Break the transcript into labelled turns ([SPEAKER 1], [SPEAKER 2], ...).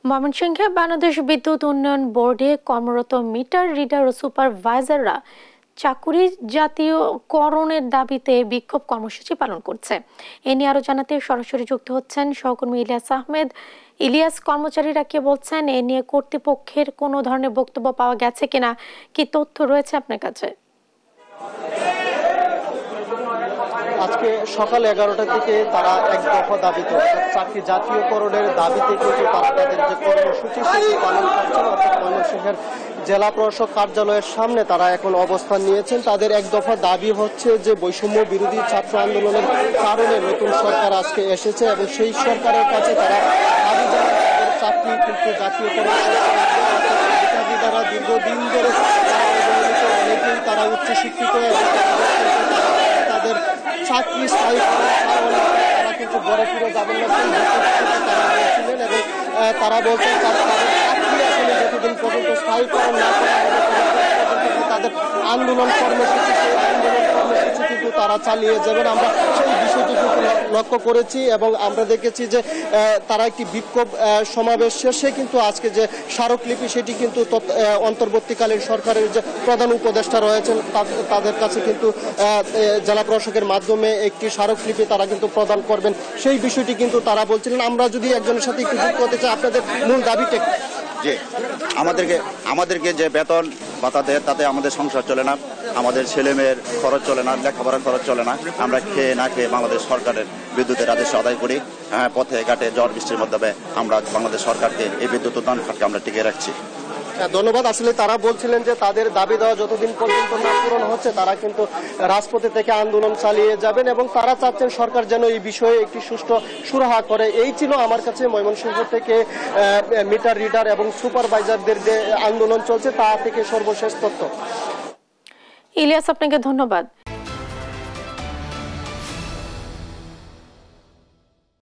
[SPEAKER 1] ময়মনসিংহে বাংলাদেশ বিদ্যুৎ উন্নয়ন বোর্ডে কর্মরত মিটার রিডার ও সুপারভাইজাররা চাকুরি জাতীয়করণের দাবিতে বিক্ষোভ কর্মসূচি পালন করছে। এ নিয়ে আরো জানাতে সরাসরি যুক্ত হচ্ছেন সহকর্মী ইলিয়াস আহমেদ। ইলিয়াস, কর্মচারীরা কে বলছেন, এ নিয়ে কর্তৃপক্ষের কোনো ধরনের বক্তব্য পাওয়া গেছে কিনা, কি তথ্য রয়েছে আপনার কাছে?
[SPEAKER 2] আজকে সকাল 11টা থেকে তারা এক দফা দাবিতে চাকরি জাতীয়করণের দাবিতে কিন্তু তারা তাদের যে কর্মসূচি সেটি পালন করছেন। অর্থাৎ ময়মনসিংহের জেলা প্রশাসক কার্যালয়ের সামনে তারা এখন অবস্থান নিয়েছেন। তাদের এক দফা দাবি হচ্ছে যে বৈষম্য বিরোধী ছাত্র আন্দোলনের কারণে নতুন সরকার আজকে এসেছে এবং সেই সরকারের কাছে তারা দাবি জানান তাদের চাকরি কিন্তু জাতীয়করণ তারা দীর্ঘদিন ধরে অনেকেই তারা উচ্চশিক্ষিত তাদের চাকরি স্থায়ী করার কারণে তারা কিন্তু ঘরে ফিরে যাবেন না তারা বলছিলেন এবং তারা বলছেন তাদের চাকরি আসলে যতদিন পর্যন্ত স্থায়ীকরণ না করা হবে তাদের আন্দোলন কর্মসূচি সেই আন্দোলন কর্মসূচি কিন্তু তারা চালিয়ে যাবেন। আমরা সেই বিষয়টি কিন্তু লক্ষ্য করেছি এবং আমরা দেখেছি যে তারা একটি বিক্ষোভ সমাবেশ শেষে কিন্তু আজকে যে স্মারকলিপি সেটি কিন্তু অন্তর্বর্তীকালীন সরকারের যে প্রধান উপদেষ্টা রয়েছেন তাদের কাছে কিন্তু জেলা প্রশাসকের মাধ্যমে একটি স্মারকলিপি তারা কিন্তু প্রদান করবেন, সেই বিষয়টি কিন্তু তারা বলছিলেন। আমরা যদি একজনের সাথে একটু যুক্ত হতে চাই, আপনাদের মূল দাবিটা
[SPEAKER 3] যে আমাদেরকে যে বেতন ভাতা দেয় তাতে আমাদের সংসার চলে না, আমাদের ছেলেমেয়ের খরচ চলে না, লেখাপড়ার খরচ চলে না। আমরা খেয়ে না খেয়ে বাংলাদেশ সরকারের বিদ্যুতের রাজস্ব আদায় করি। পথে ঘাটে ঝড় বৃষ্টির মাধ্যমে আমরা বাংলাদেশ সরকারকে এই বিদ্যুৎ উৎপাদন খাতকে আমরা টিকিয়ে রাখছি।
[SPEAKER 2] ধন্যবাদ। আসলে তারা বলছিলেন যে তাদের দাবি দেওয়া যতদিন পর্যন্ত না পূরণ হচ্ছে তারা কিন্তু রাজপথে থেকে আন্দোলন চালিয়ে যাবেন এবং তারা চাচ্ছেন সরকার যেন এই বিষয়ে একটি সুষ্ঠু সুরাহা করে। এই ছিল আমার কাছে ময়মনসিংহ থেকে মিটার রিডার এবং সুপারভাইজারদের যে আন্দোলন চলছে তা থেকে সর্বশেষ তথ্য।
[SPEAKER 1] ইলিয়াস, আপনাকে ধন্যবাদ।